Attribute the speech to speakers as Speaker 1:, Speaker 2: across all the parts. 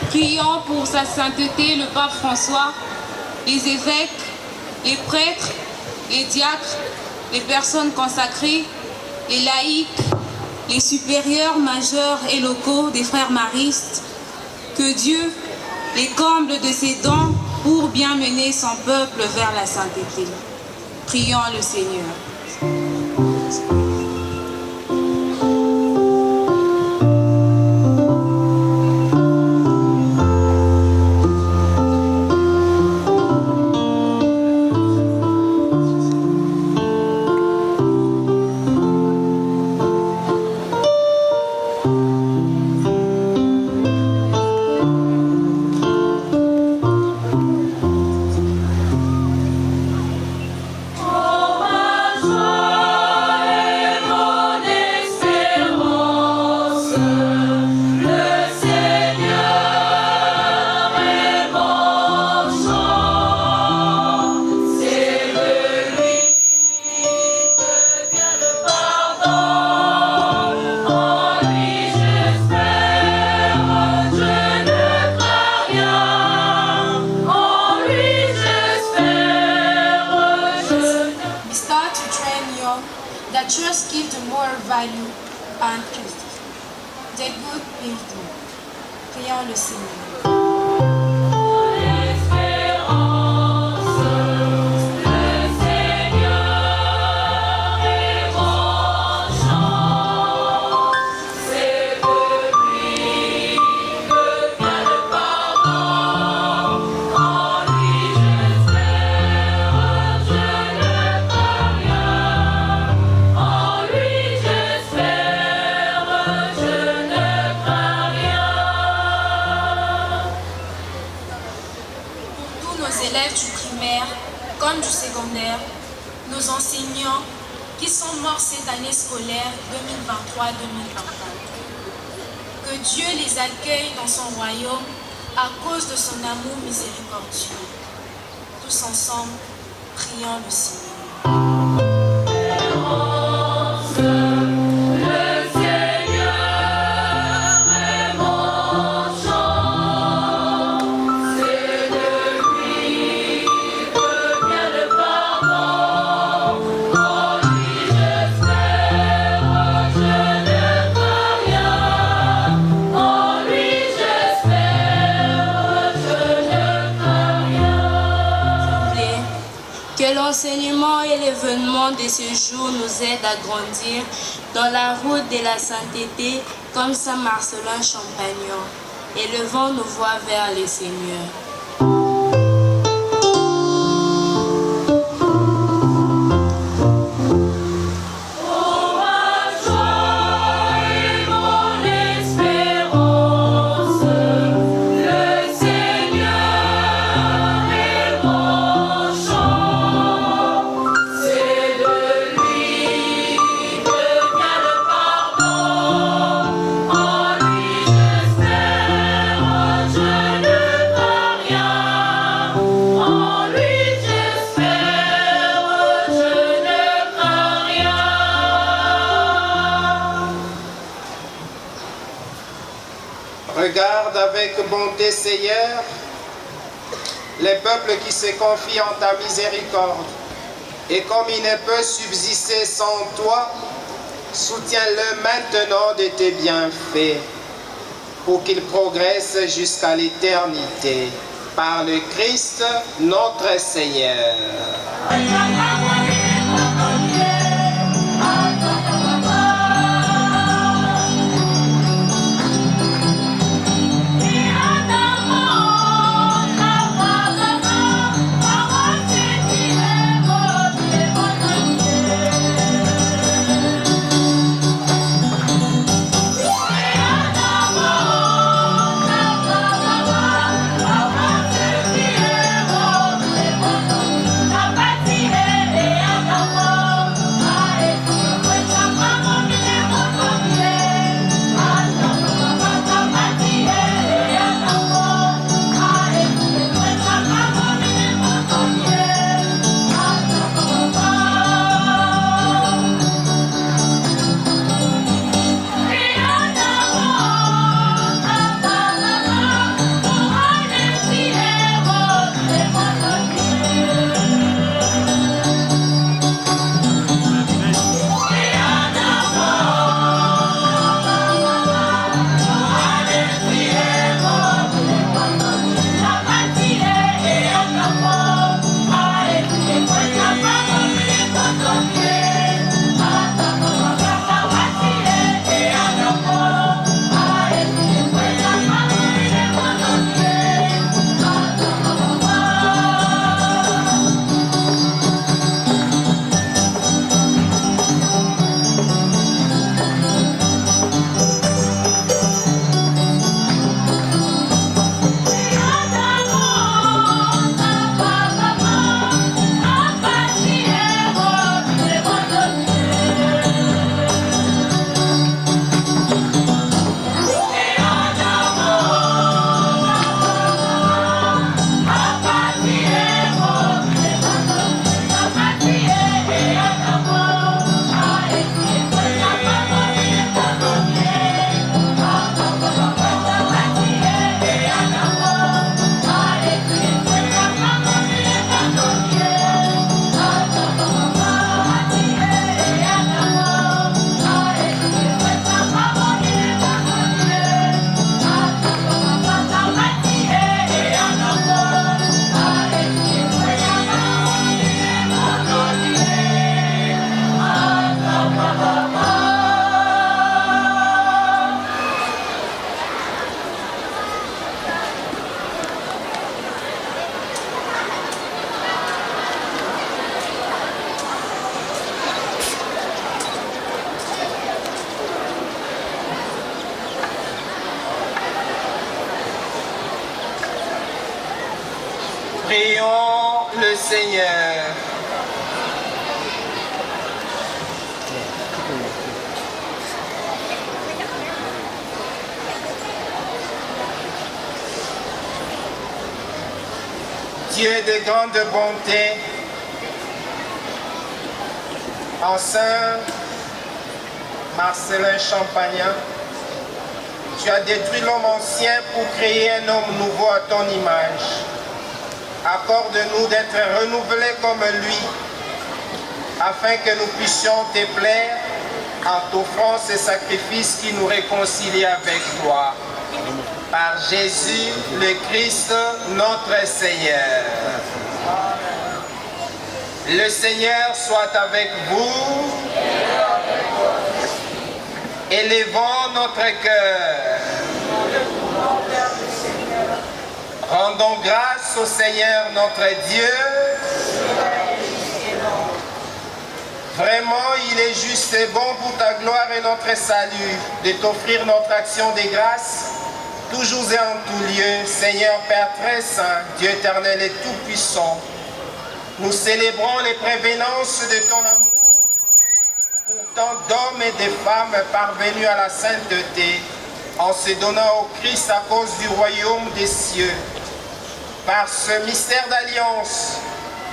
Speaker 1: Prions pour sa sainteté le pape François, les évêques, les prêtres, les diacres, les personnes consacrées, les laïcs, les supérieurs majeurs et locaux des frères maristes. Que Dieu les comble de ses dons pour bien mener son peuple vers la sainteté. Prions le Seigneur.
Speaker 2: comme du secondaire, nos enseignants qui sont morts cette année scolaire 2023-2024. Que Dieu les accueille dans son royaume à cause de son amour miséricordieux. Tous ensemble, prions le Seigneur.
Speaker 1: L'enseignement et l'événement de ce jour nous aident à grandir dans la route de la sainteté comme Saint Marcelin Champagnon. Élevons nos voix vers le Seigneur.
Speaker 3: Regarde avec bonté, Seigneur, les peuples qui se confient en ta miséricorde. Et comme il ne peut subsister sans toi, soutiens-le maintenant de tes bienfaits, pour qu'il progresse jusqu'à l'éternité. Par le Christ, notre Seigneur.
Speaker 4: Hey!
Speaker 3: Prions le Seigneur. Dieu de grande bonté, en Saint Marcellin Champagnat, tu as détruit l'homme ancien pour créer un homme nouveau à ton image. Accorde-nous d'être renouvelés comme lui, afin que nous puissions te plaire en t'offrant ce sacrifice qui nous réconcilie avec toi. Par Jésus le Christ, notre Seigneur. Le Seigneur soit avec vous. Élevons notre cœur. Rendons grâce au Seigneur notre Dieu. Vraiment, il est juste et bon pour ta gloire et notre salut de t'offrir notre action de grâce, toujours et en tout lieu, Seigneur Père très saint, Dieu éternel et tout-puissant. Nous célébrons les prévenances de ton amour pour tant d'hommes et de femmes parvenus à la sainteté en se donnant au Christ à cause du royaume des cieux. Par ce mystère d'alliance,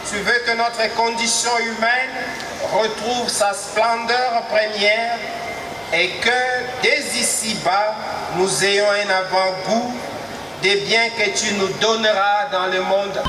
Speaker 3: tu veux que notre condition humaine retrouve sa splendeur première et que dès ici-bas, nous ayons un avant-goût des biens que tu nous donneras dans le monde.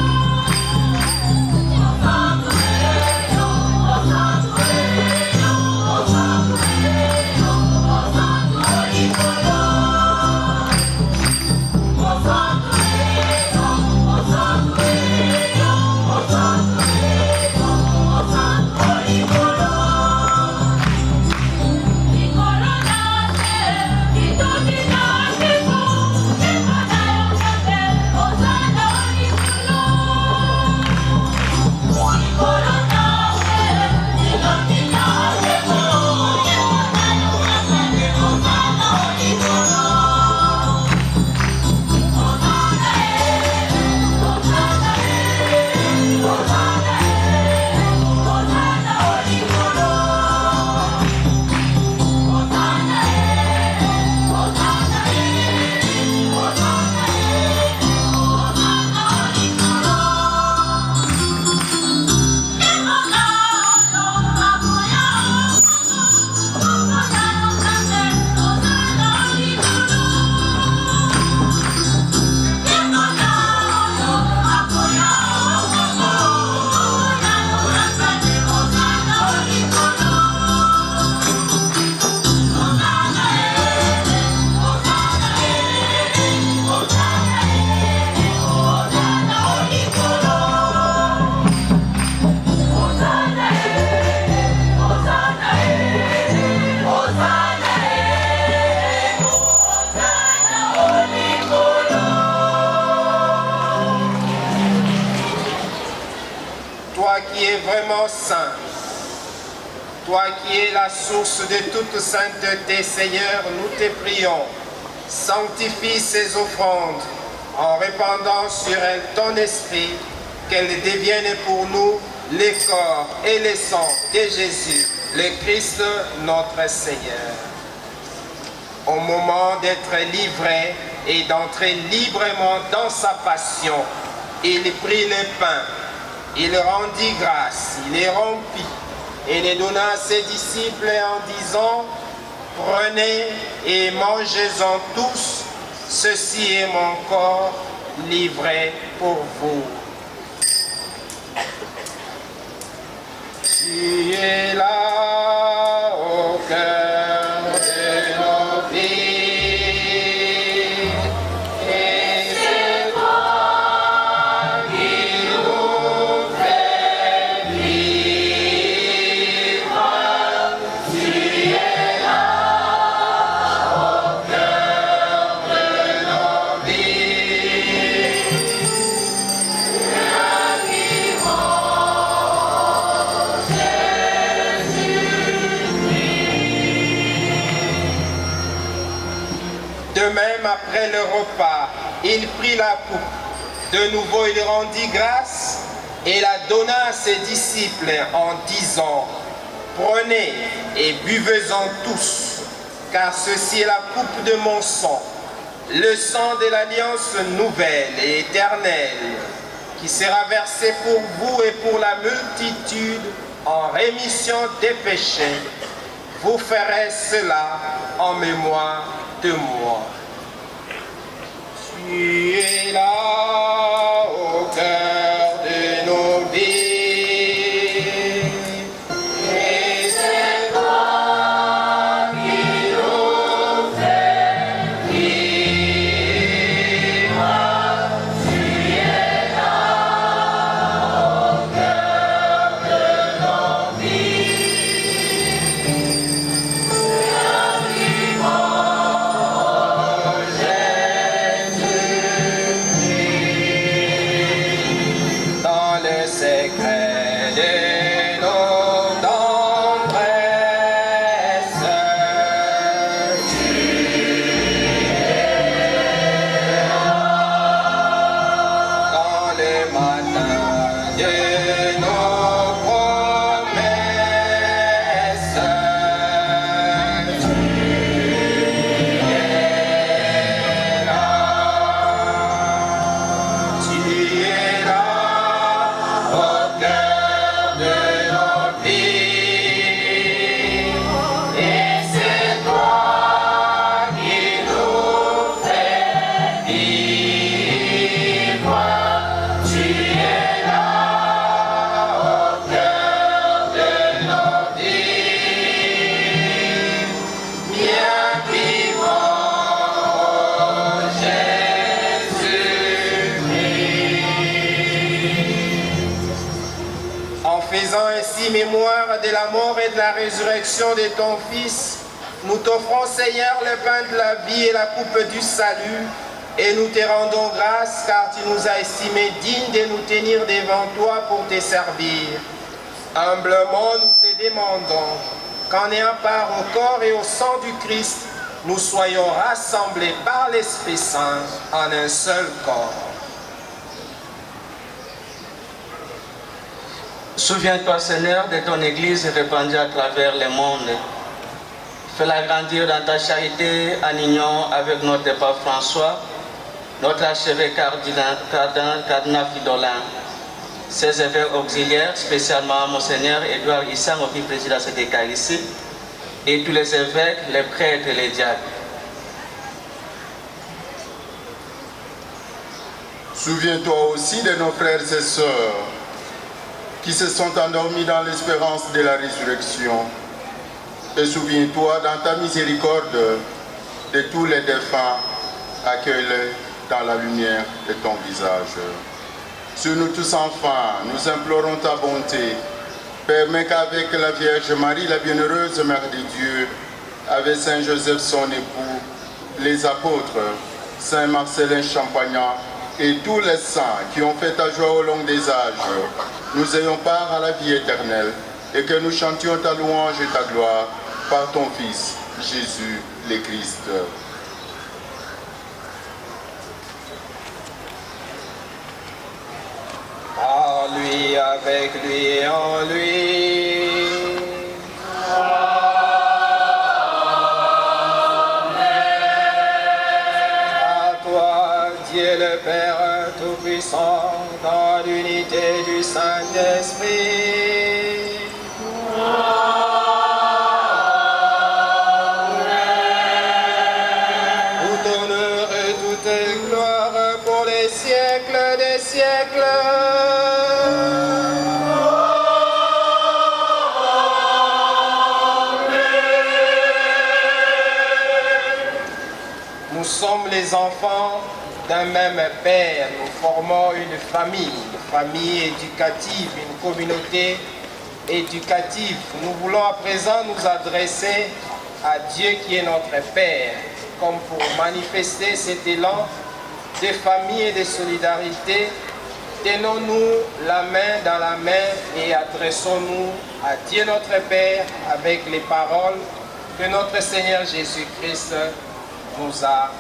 Speaker 3: Saint, toi qui es la source de toute sainteté, Seigneur, nous te prions, sanctifie ces offrandes en répandant sur elles ton esprit, qu'elles deviennent pour nous les corps et les sangs de Jésus, le Christ notre Seigneur. Au moment d'être livré et d'entrer librement dans sa passion, il prit le pain. Il rendit grâce, il les rompit et les donna à ses disciples en disant, prenez et mangez-en tous, ceci est mon corps livré pour vous. Tu es là au cœur de nos vies. Après le repas, il prit la coupe, De nouveau, il rendit grâce et la donna à ses disciples en disant, « Prenez et buvez-en tous, car ceci est la coupe de mon sang, le sang de l'alliance nouvelle et éternelle, qui sera versé pour vous et pour la multitude en rémission des péchés. Vous ferez cela en mémoire de moi. » Tu es là au cœur de nos vies. Et c'est toi qui nous fais vivre. Tu es là au cœur de nos vies. Dans le secret de nos tendresses, tu es là. Dans le matin de nos promesses, tu es là. Tu es là. Au cœur de nos vies, et c'est toi qui nous fais vivre. Tu es là au cœur de nos vies, bien vivant, Jésus-Christ. En faisant ainsi mémoire de la mort et de la résurrection de ton Fils, nous t'offrons, Seigneur, le pain de la vie et la coupe du salut, et nous te rendons grâce car tu nous as estimés dignes de nous tenir devant toi pour te servir. Humblement, nous te demandons qu'en ayant part au corps et au sang du Christ, nous soyons rassemblés par l'Esprit Saint en un seul corps.
Speaker 4: Souviens-toi, Seigneur, de ton Église répandue à travers le monde. Fais-la grandir dans ta charité en union avec notre pape François, notre archevêque cardinal Fridolin, ses évêques auxiliaires, spécialement Monseigneur Edouard Issang, au président de cette Eucharistie, et tous les évêques, les prêtres et les diacres.
Speaker 5: Souviens-toi aussi de nos frères et sœurs qui se sont endormis dans l'espérance de la résurrection. Et souviens-toi dans ta miséricorde de tous les défunts, accueille-les dans la lumière de ton visage. Sur nous tous enfin, nous implorons ta bonté. Permets qu'avec la Vierge Marie, la bienheureuse Mère de Dieu, avec Saint Joseph son époux, les apôtres, Saint Marcellin Champagnat, et tous les saints qui ont fait ta joie au long des âges, nous ayons part à la vie éternelle et que nous chantions ta louange et ta gloire par ton Fils, Jésus le Christ.
Speaker 3: Par lui, avec lui et en lui. Dieu le Père Tout-Puissant, dans l'unité du Saint-Esprit. Tout honneur et toute gloire pour les siècles des siècles. Nous sommes les enfants d'un même Père, nous formons une famille éducative, une communauté éducative. Nous voulons à présent nous adresser à Dieu qui est notre Père, comme pour manifester cet élan de famille et de solidarité. Tenons-nous la main dans la main et adressons-nous à Dieu notre Père avec les paroles que notre Seigneur Jésus-Christ nous a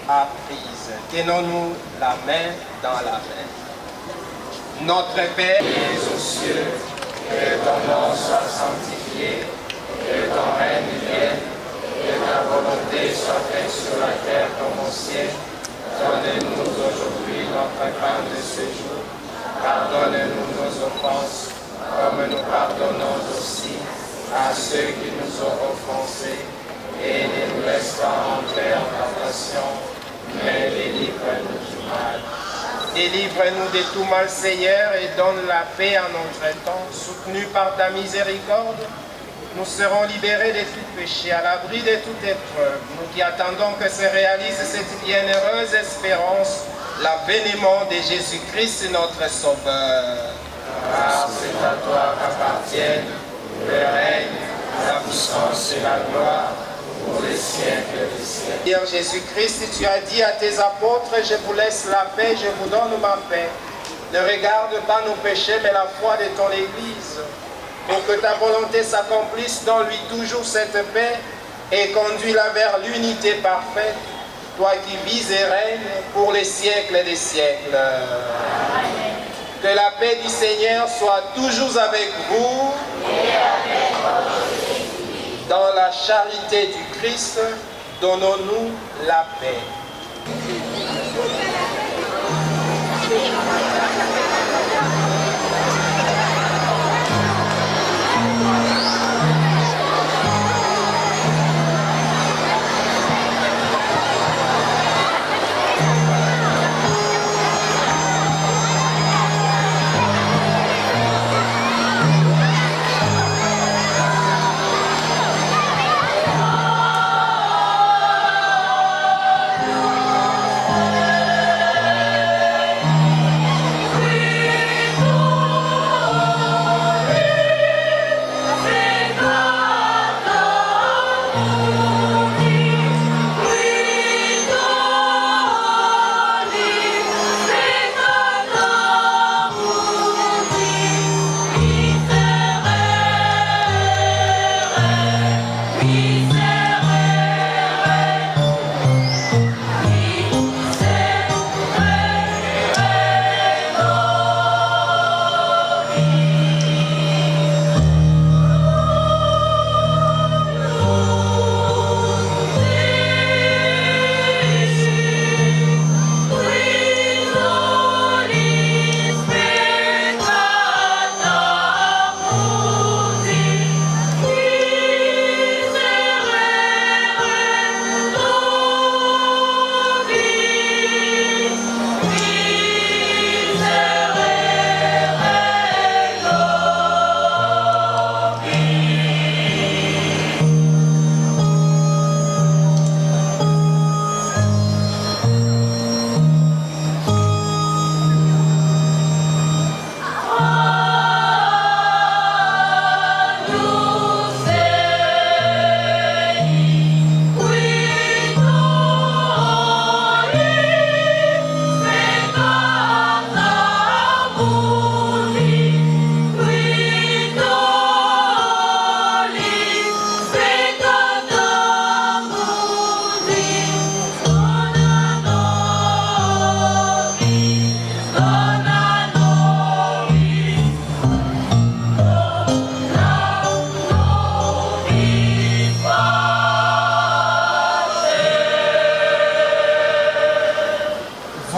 Speaker 3: apprise. Tenons-nous la main dans la main. Notre Père, qui es aux cieux, que ton nom soit sanctifié, que ton règne vienne, que ta volonté soit faite sur la terre comme au ciel. Donne-nous aujourd'hui notre pain de ce jour. Pardonne-nous nos offenses, comme nous pardonnons aussi à ceux qui nous ont offensés. Et ne nous laisse pas entrer en tentation, mais délivre-nous du mal. Délivre-nous de tout mal, Seigneur, et donne la paix à notre temps. Soutenus par ta miséricorde, nous serons libérés de tout péché, à l'abri de toute épreuve. Nous qui attendons que se réalise cette bienheureuse espérance, l'avènement de Jésus-Christ, notre Sauveur. Car c'est à toi qu'appartiennent le règne, la puissance et la gloire, pour les siècles des siècles. Seigneur Jésus-Christ, tu as dit à tes apôtres, je vous laisse la paix, je vous donne ma paix. Ne regarde pas nos péchés, mais la foi de ton Église. Pour que ta volonté s'accomplisse, donne-lui toujours cette paix et conduis-la vers l'unité parfaite, toi qui vis et règnes pour les siècles des siècles. Amen. Que la paix du Seigneur soit toujours avec vous. Et avec votre esprit. Dans la charité du Christ, donnons-nous la paix.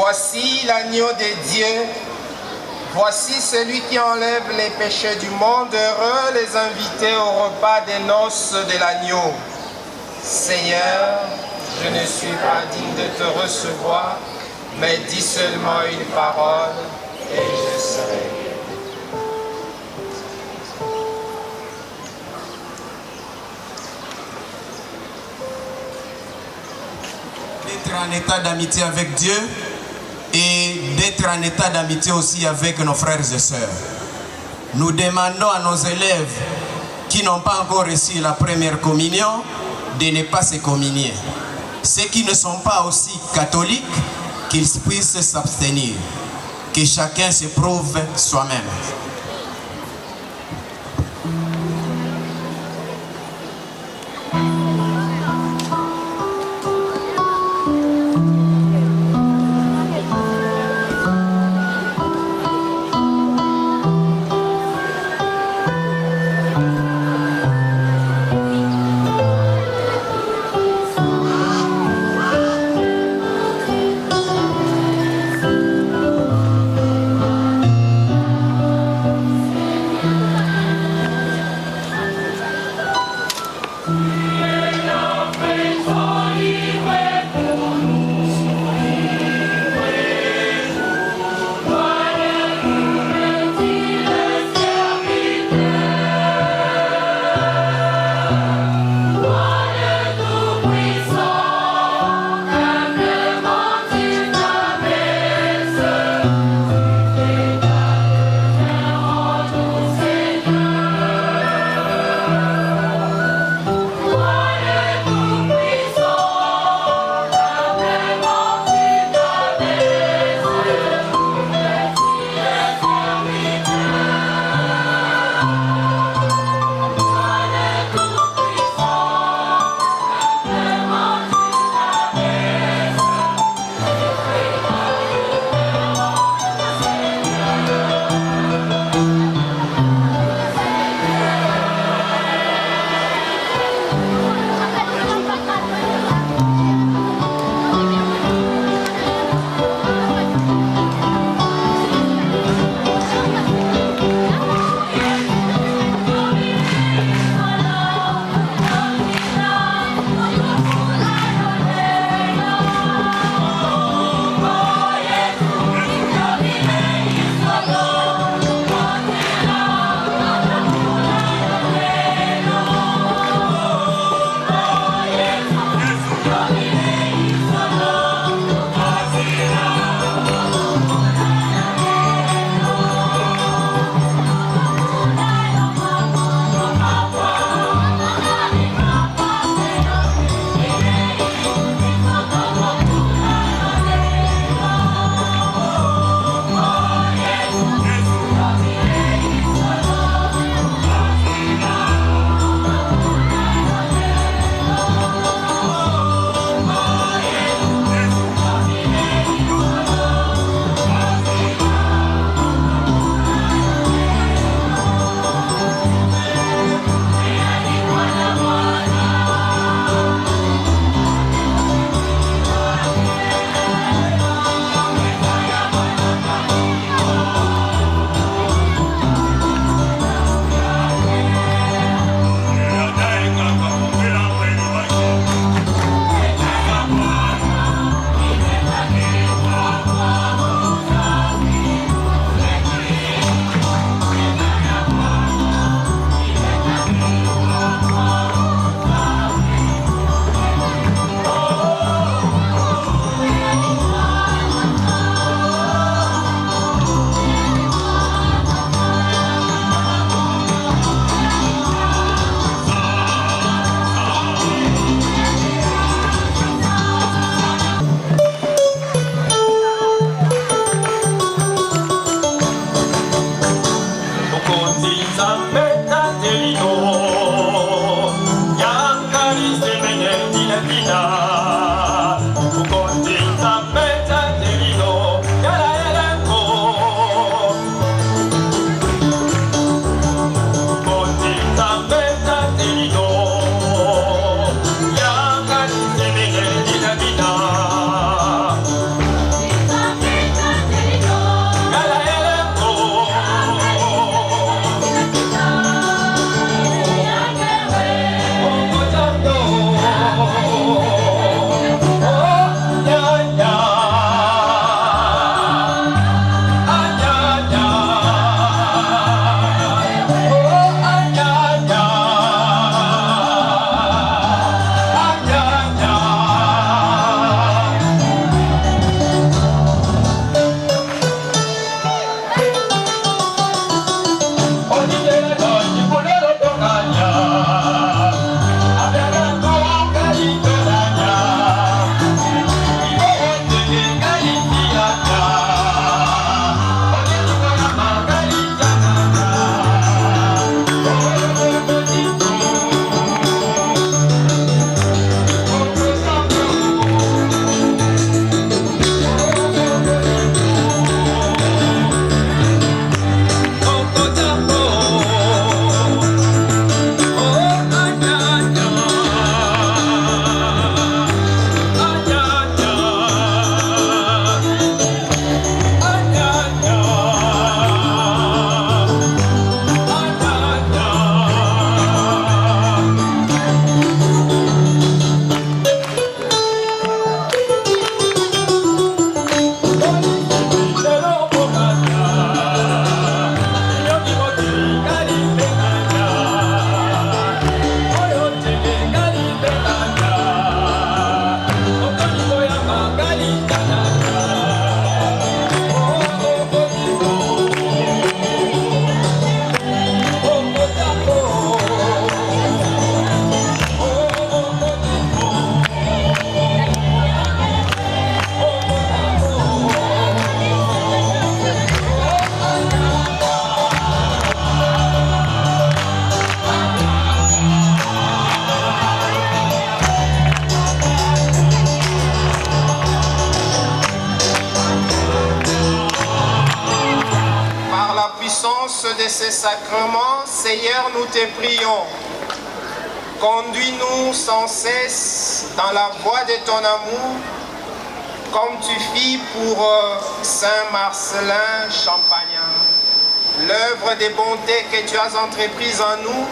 Speaker 3: Voici l'agneau de Dieu, voici celui qui enlève les péchés du monde. Heureux les invités au repas des noces de l'agneau. Seigneur, je ne suis pas digne de te recevoir, mais dis seulement une parole et je serai guéri.
Speaker 6: D'être en état d'amitié avec Dieu et d'être en état d'amitié aussi avec nos frères et sœurs. Nous demandons à nos élèves qui n'ont pas encore reçu la première communion de ne pas se communier. Ceux qui ne sont pas aussi catholiques, qu'ils puissent s'abstenir. Que chacun se prouve soi-même.
Speaker 3: l'espérance de ces sacrements, Seigneur, nous te prions. Conduis-nous sans cesse dans la voie de ton amour, comme tu fis pour Saint Marcellin Champagnat. L'œuvre des bontés que tu as entreprise en nous,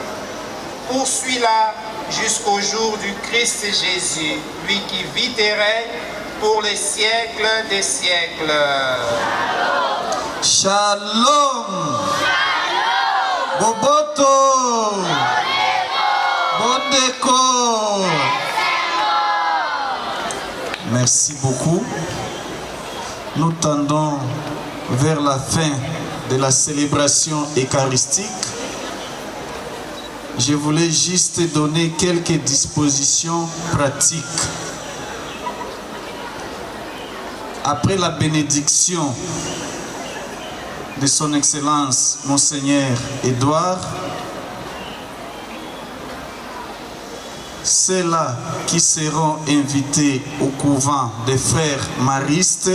Speaker 3: poursuis-la jusqu'au jour du Christ Jésus, lui qui vit et règne pour les siècles des siècles.
Speaker 7: Shalom. Boboto. Bodeko. Merci beaucoup. Nous tendons vers la fin de la célébration eucharistique. Je voulais juste donner quelques dispositions pratiques. Après la bénédiction de son Excellence Monseigneur Édouard, ceux-là qui seront invités au couvent des frères maristes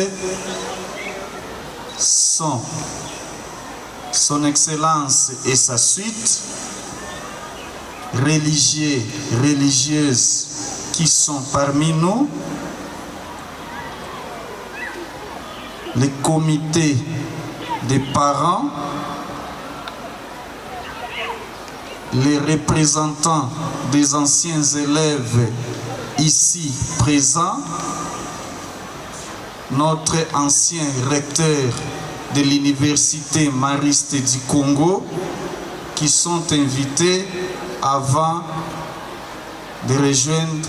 Speaker 7: sont son Excellence et sa suite, religieux, religieuses qui sont parmi nous, les comités des parents, les représentants des anciens élèves ici présents, notre ancien recteur de l'Université mariste du Congo, qui sont invités avant de rejoindre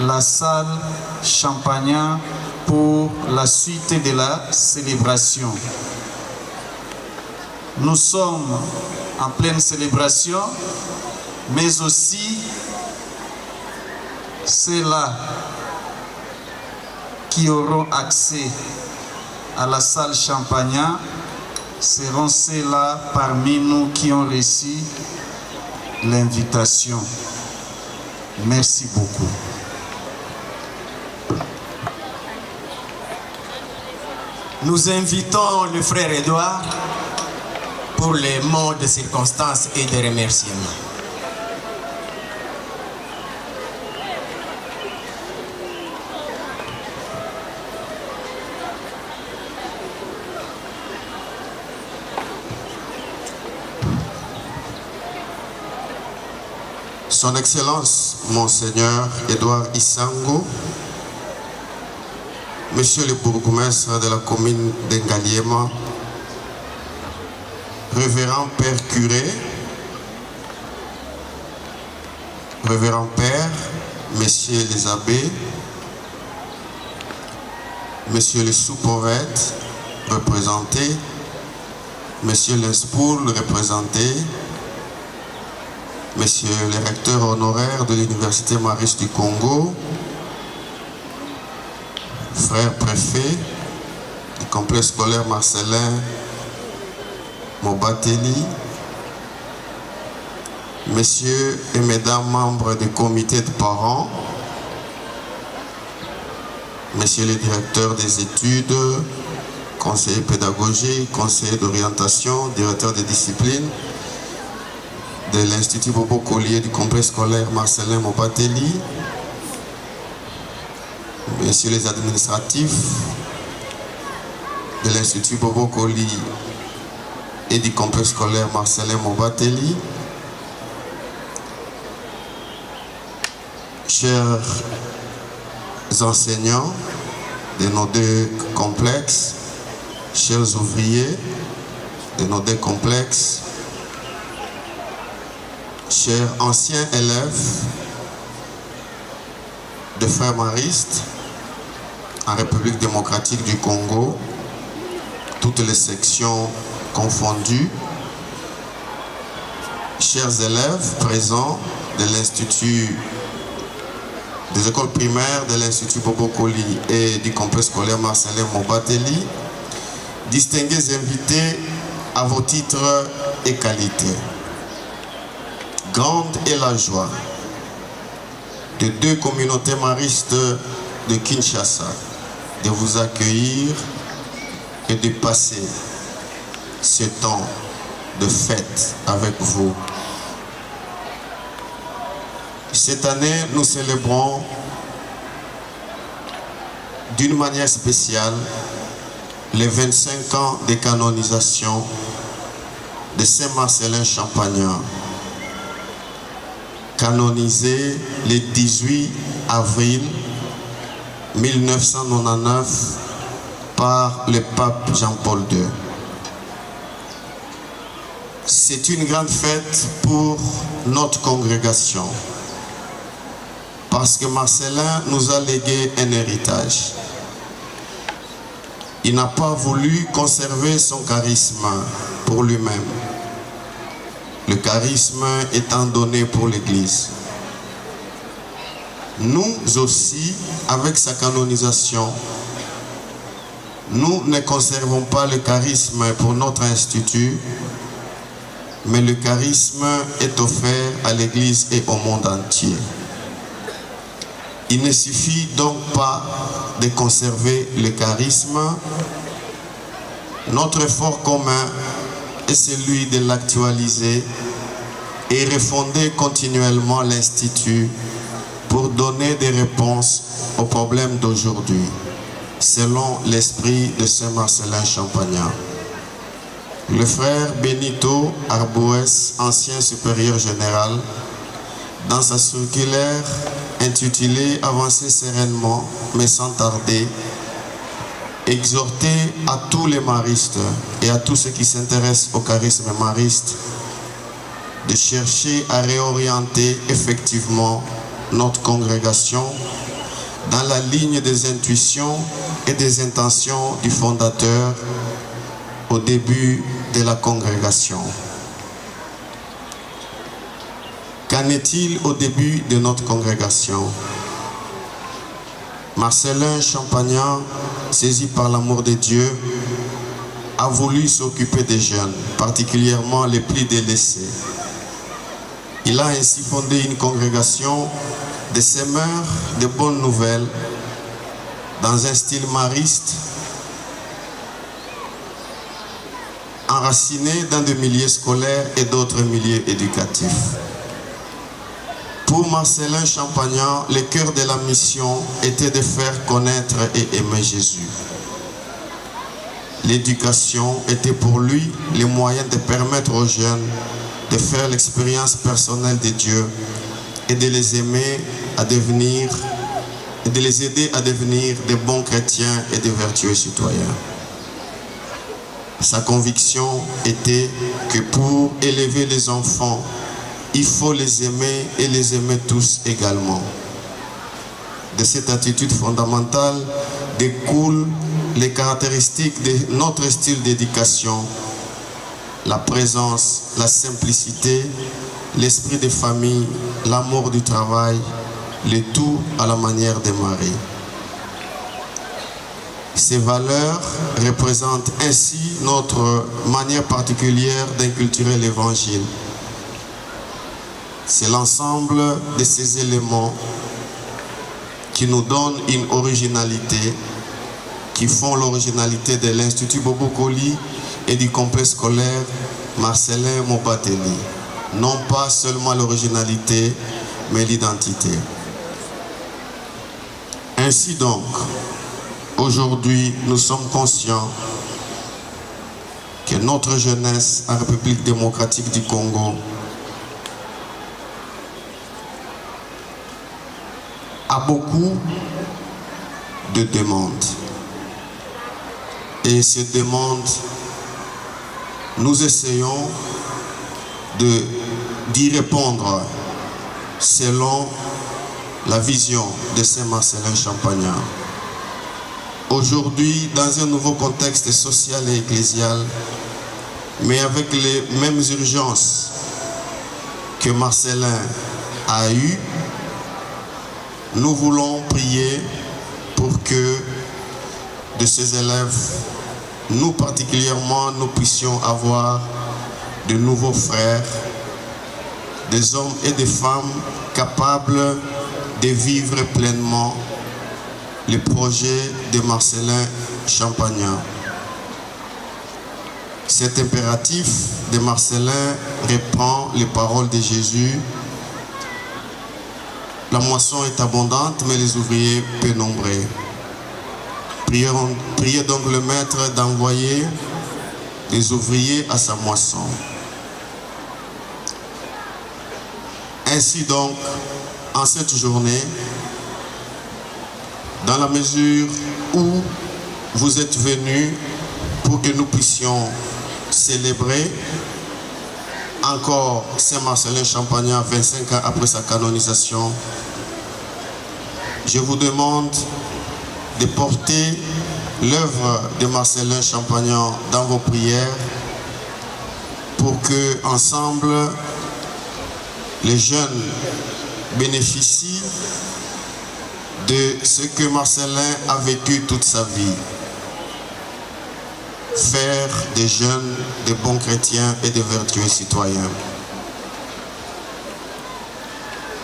Speaker 7: la salle Champagnat pour la suite de la célébration. Nous sommes en pleine célébration, mais aussi ceux-là qui auront accès à la salle Champagnat seront ceux-là parmi nous qui ont reçu l'invitation. Merci beaucoup.
Speaker 6: Nous invitons le frère Édouard pour les mots de circonstance et de remerciements.
Speaker 8: Son Excellence, Monseigneur Édouard Isango, Monsieur le bourgmestre de la commune d'Engaliema, Révérend Père Curé, Révérend Père, Messieurs les abbés, Messieurs les sous-poètes représentés, Messieurs les spoules représentés, Messieurs les recteurs honoraires de l'Université mariste du Congo, frères préfets du complexe scolaire Marcellin Mobateli, Messieurs et Mesdames membres du comité de parents, Messieurs les directeurs des études, conseillers pédagogiques, conseillers d'orientation, directeurs des disciplines de l'Institut Bobo Collier du complexe scolaire Marcellin Mobateli, Messieurs les administratifs de l'Institut Bobo Collier et du complexe scolaire Marcellin Mobateli, chers enseignants de nos deux complexes, chers ouvriers de nos deux complexes, chers anciens élèves de frères maristes en République démocratique du Congo, toutes les sections confondues, chers élèves présents de l'Institut des écoles primaires de l'Institut Bobo Collier et du complexe scolaire Marcellin Mobateli, distingués invités à vos titres et qualités. Grande est la joie de deux communautés maristes de Kinshasa de vous accueillir et de passer ce temps de fête avec vous. Cette année, nous célébrons d'une manière spéciale les 25 ans de canonisation de Saint-Marcellin Champagnat, canonisé le 18 avril 1999 par le pape Jean-Paul II. C'est une grande fête pour notre congrégation, parce que Marcellin nous a légué un héritage. Il n'a pas voulu conserver son charisme pour lui-même, le charisme étant donné pour l'Église. Nous aussi, avec sa canonisation, nous ne conservons pas le charisme pour notre institut, mais le charisme est offert à l'Église et au monde entier. Il ne suffit donc pas de conserver le charisme. Notre effort commun est celui de l'actualiser et refonder continuellement l'Institut pour donner des réponses aux problèmes d'aujourd'hui, selon l'esprit de Saint-Marcellin Champagnat. Le frère Benito Arbouès, ancien supérieur général, dans sa circulaire intitulée « Avancer sereinement, mais sans tarder », exhorter à tous les maristes et à tous ceux qui s'intéressent au charisme mariste de chercher à réorienter effectivement notre congrégation dans la ligne des intuitions et des intentions du fondateur au début de la congrégation. Qu'en est-il au début de notre congrégation? Marcellin Champagnat, saisi par l'amour de Dieu, a voulu s'occuper des jeunes, particulièrement les plus délaissés. Il a ainsi fondé une congrégation de semeurs de bonnes nouvelles dans un style mariste, enraciné dans des milieux scolaires et d'autres milieux éducatifs. Pour Marcellin Champagnat, le cœur de la mission était de faire connaître et aimer Jésus. L'éducation était pour lui le moyen de permettre aux jeunes de faire l'expérience personnelle de Dieu et de les aimer à devenir, et de les aider à devenir de bons chrétiens et de vertueux citoyens. Sa conviction était que pour élever les enfants, il faut les aimer et les aimer tous également. De cette attitude fondamentale découlent les caractéristiques de notre style d'éducation: la présence, la simplicité, l'esprit de famille, l'amour du travail, le tout à la manière de Marie. Ces valeurs représentent ainsi notre manière particulière d'inculturer l'Évangile. C'est l'ensemble de ces éléments qui nous donnent une originalité, qui font l'originalité de l'Institut Bobo Koli et du complexe scolaire Marcellin Mobateli. Non pas seulement l'originalité, mais l'identité. Ainsi donc, aujourd'hui, nous sommes conscients que notre jeunesse en République démocratique du Congo a beaucoup de demandes. Et ces demandes, nous essayons d'y répondre selon la vision de Saint-Marcellin Champagnat. Aujourd'hui, dans un nouveau contexte social et ecclésial, mais avec les mêmes urgences que Marcellin a eues, nous voulons prier pour que de ces élèves, nous particulièrement, nous puissions avoir de nouveaux frères, des hommes et des femmes capables de vivre pleinement le projet de Marcellin Champagnat. cet impératif de Marcellin reprend les paroles de Jésus. La moisson est abondante, mais les ouvriers peu nombreux. Priez donc le Maître d'envoyer des ouvriers à sa moisson. Ainsi donc, en cette journée, dans la mesure où vous êtes venus pour que nous puissions célébrer encore Saint-Marcellin Champagnat 25 ans après sa canonisation, je vous demande de porter l'œuvre de Marcellin Champagnat dans vos prières pour que, ensemble, les jeunes bénéficient de ce que Marcellin a vécu toute sa vie. Faire des jeunes de bons chrétiens et de vertueux citoyens.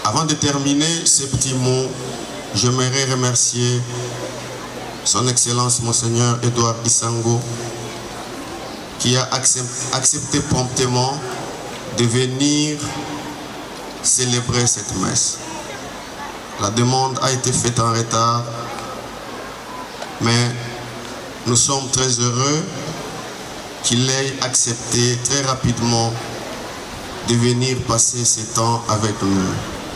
Speaker 8: Avant de terminer ces petits mots, j'aimerais remercier Son Excellence Monseigneur Edouard Isango qui a accepté promptement de venir célébrer cette messe. La demande a été faite en retard, mais nous sommes très heureux qu'il ait accepté très rapidement de venir passer ce temps avec nous.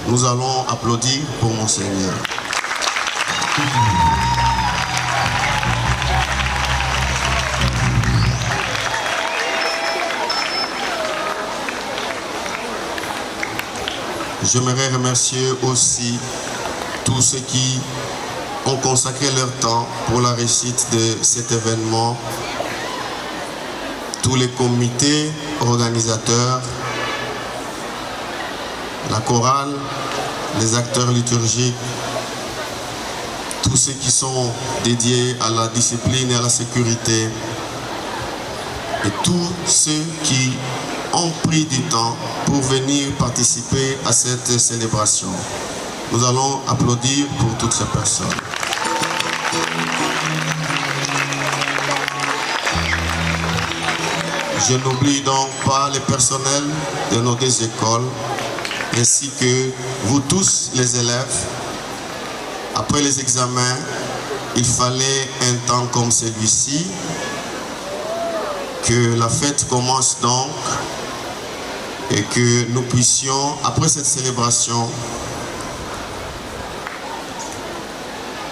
Speaker 8: Nous allons applaudir pour Monseigneur. J'aimerais remercier aussi tous ceux qui ont consacré leur temps pour la réussite de cet événement, tous les comités organisateurs, la chorale, les acteurs liturgiques, tous ceux qui sont dédiés à la discipline et à la sécurité, et tous ceux qui ont pris du temps pour venir participer à cette célébration. Nous allons applaudir pour toutes ces personnes. Je n'oublie donc pas les personnels de nos deux écoles, ainsi que vous tous les élèves. Après les examens, il fallait un temps comme celui-ci, que la fête commence donc, et que nous puissions, après cette célébration,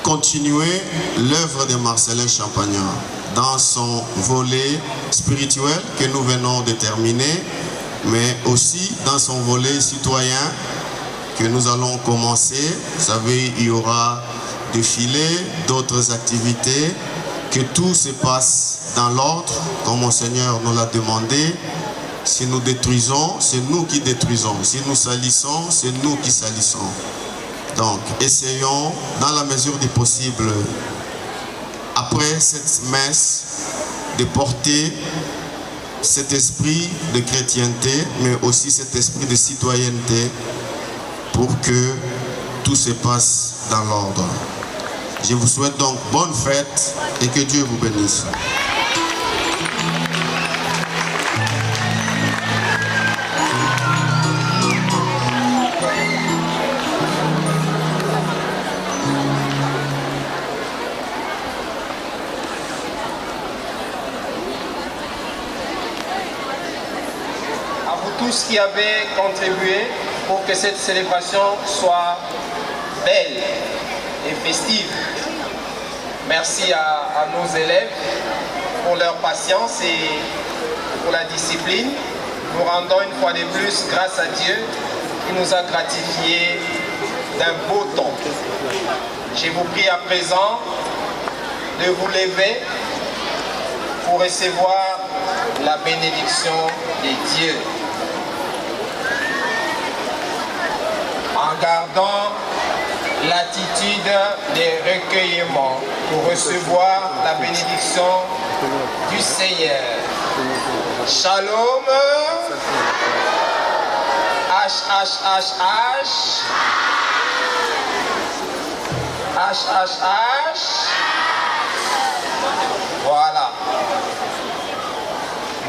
Speaker 8: continuer l'œuvre de Marcellin Champagnat dans son volet spirituel que nous venons de terminer, mais aussi dans son volet citoyen que nous allons commencer. Vous savez, il y aura défilé, d'autres activités, que tout se passe dans l'ordre, comme Monseigneur nous l'a demandé. Si nous détruisons, c'est nous qui détruisons. Si nous salissons, c'est nous qui salissons. Donc, essayons, dans la mesure du possible, après cette messe, de porter cet esprit de chrétienté, mais aussi cet esprit de citoyenneté, pour que tout se passe dans l'ordre. Je vous souhaite donc bonne fête et que Dieu vous bénisse.
Speaker 3: Tous qui avaient contribué pour que cette célébration soit belle et festive. Merci à nos élèves pour leur patience et pour la discipline. Nous rendons une fois de plus grâce à Dieu qui nous a gratifiés d'un beau temps. Je vous prie à présent de vous lever pour recevoir la bénédiction de Dieu. En gardant l'attitude de recueillement pour recevoir la bénédiction du Seigneur. Shalom. H. Voilà.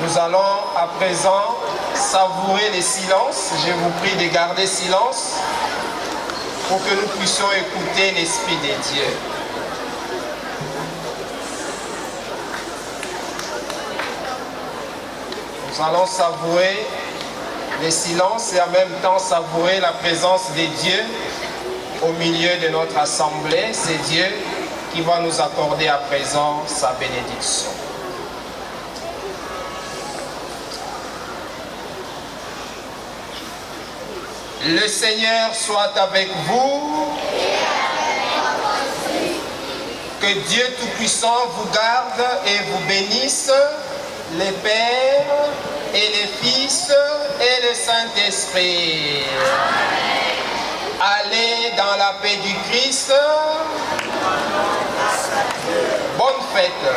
Speaker 3: Nous allons à présent savourer les silences. Je vous prie de garder silence pour que nous puissions écouter l'Esprit de Dieu. Nous allons savourer les silences et en même temps savourer la présence de Dieu au milieu de notre assemblée. C'est Dieu qui va nous accorder à présent sa bénédiction. Le Seigneur soit avec vous. Que Dieu Tout-Puissant vous garde et vous bénisse, les Pères et les Fils et le Saint-Esprit. Allez dans la paix du Christ. Bonne fête.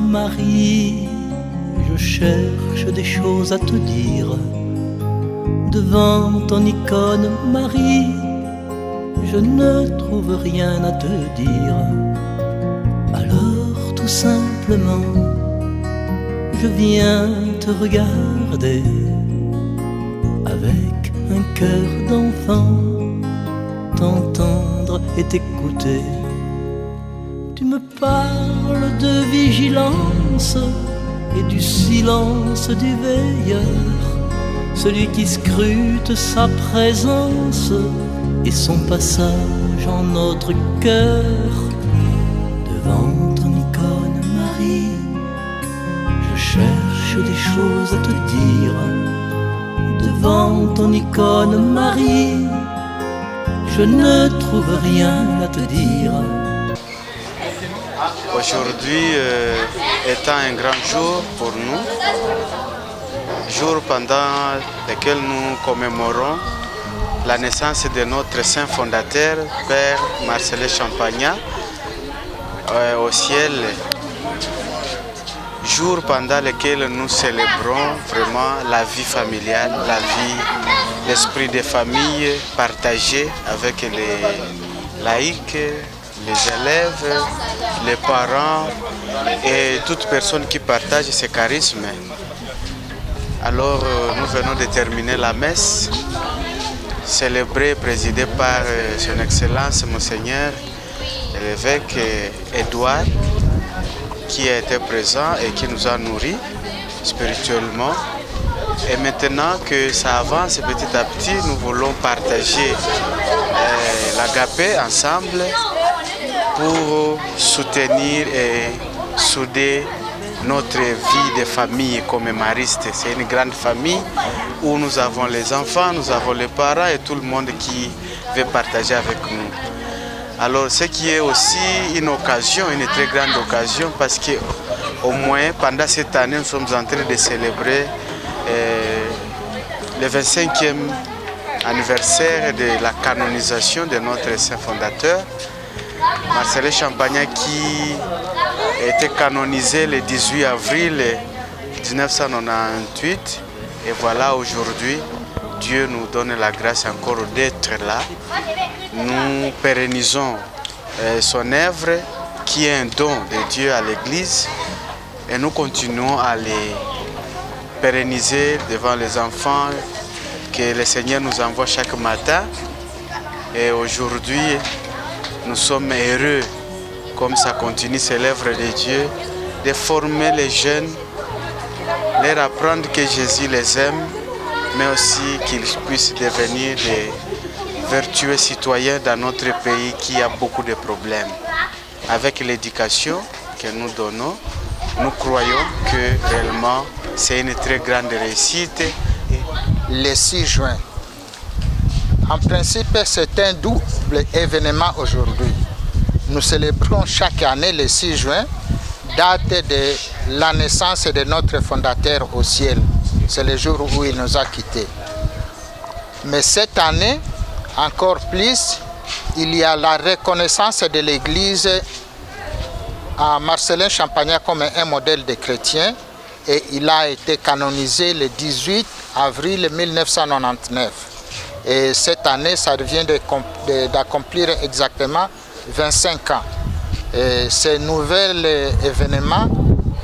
Speaker 9: Marie, je cherche des choses à te dire. Devant ton icône Marie, je ne trouve rien à te dire. Alors tout simplement, je viens te regarder avec un cœur d'enfant, t'entendre et t'écouter. Tu me parles de vigilance et du silence du veilleur, celui qui scrute sa présence et son passage en notre cœur. Devant ton icône Marie, je cherche des choses à te dire. Devant ton icône Marie, je ne trouve rien à te dire.
Speaker 10: Aujourd'hui étant un grand jour pour nous, jour pendant lequel nous commémorons la naissance de notre saint fondateur, Père Marcellin Champagnat, au ciel. Jour pendant lequel nous célébrons vraiment la vie familiale, la vie, l'esprit de famille partagé avec les laïcs, les élèves, les parents et toute personne qui partage ces charismes. Alors nous venons de terminer la messe, célébrée et présidée par son Excellence Monseigneur l'évêque Édouard, qui a été présent et qui nous a nourris spirituellement. Et maintenant que ça avance petit à petit, nous voulons partager l'agapé ensemble pour soutenir et souder notre vie de famille comme mariste. C'est une grande famille où nous avons les enfants, nous avons les parents et tout le monde qui veut partager avec nous. Alors ce qui est aussi une occasion, une très grande occasion, parce qu'au moins pendant cette année, nous sommes en train de célébrer le 25e anniversaire de la canonisation de notre saint fondateur, Marcellin Champagnat, qui a été canonisé le 18 avril 1998. Et voilà, aujourd'hui, Dieu nous donne la grâce encore d'être là. Nous pérennisons son œuvre qui est un don de Dieu à l'Église et nous continuons à les pérenniser devant les enfants que le Seigneur nous envoie chaque matin. Et aujourd'hui, nous sommes heureux, comme ça continue, c'est l'œuvre de Dieu, de former les jeunes, leur apprendre que Jésus les aime, mais aussi qu'ils puissent devenir des vertueux citoyens dans notre pays qui a beaucoup de problèmes. Avec l'éducation que nous donnons, nous croyons que réellement c'est une très grande réussite.
Speaker 11: Le 6 juin, en principe, c'est un double événement aujourd'hui. Nous célébrons chaque année le 6 juin, date de la naissance de notre fondateur au ciel. C'est le jour où il nous a quittés. Mais cette année, encore plus, il y a la reconnaissance de l'Église à Marcellin Champagnat comme un modèle de chrétien et il a été canonisé le 18 avril 1999. Et cette année, ça vient d'accomplir exactement 25 ans. Et ce nouvel événement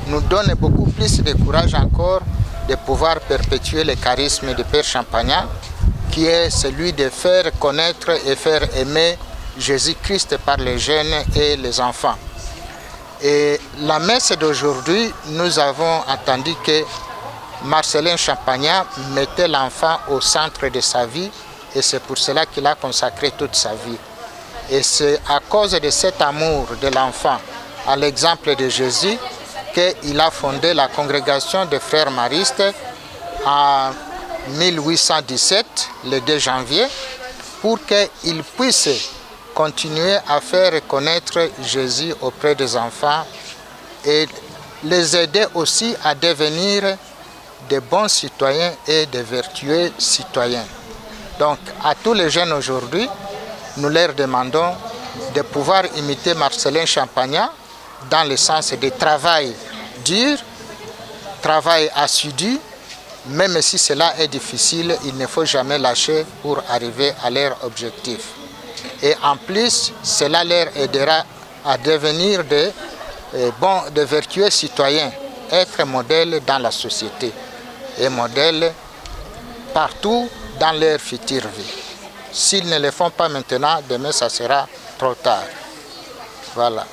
Speaker 11: nous donne beaucoup plus de courage encore de pouvoir perpétuer le charisme du Père Champagnat, qui est celui de faire connaître et faire aimer Jésus-Christ par les jeunes et les enfants. Et la messe d'aujourd'hui, nous avons entendu que Marcellin Champagnat mettait l'enfant au centre de sa vie et c'est pour cela qu'il a consacré toute sa vie. Et c'est à cause de cet amour de l'enfant, à l'exemple de Jésus, qu'il a fondé la congrégation des frères maristes en 1817, le 2 janvier, pour qu'ils puissent continuer à faire connaître Jésus auprès des enfants et les aider aussi à devenir de bons citoyens et de vertueux citoyens. Donc, à tous les jeunes aujourd'hui, nous leur demandons de pouvoir imiter Marcellin Champagnat dans le sens de travail dur, travail assidu, même si cela est difficile, il ne faut jamais lâcher pour arriver à leur objectif. Et en plus, cela leur aidera à devenir de vertueux citoyens, être modèles dans la société et modèles partout dans leur future vie. S'ils ne le font pas maintenant, demain ça sera trop tard. Voilà.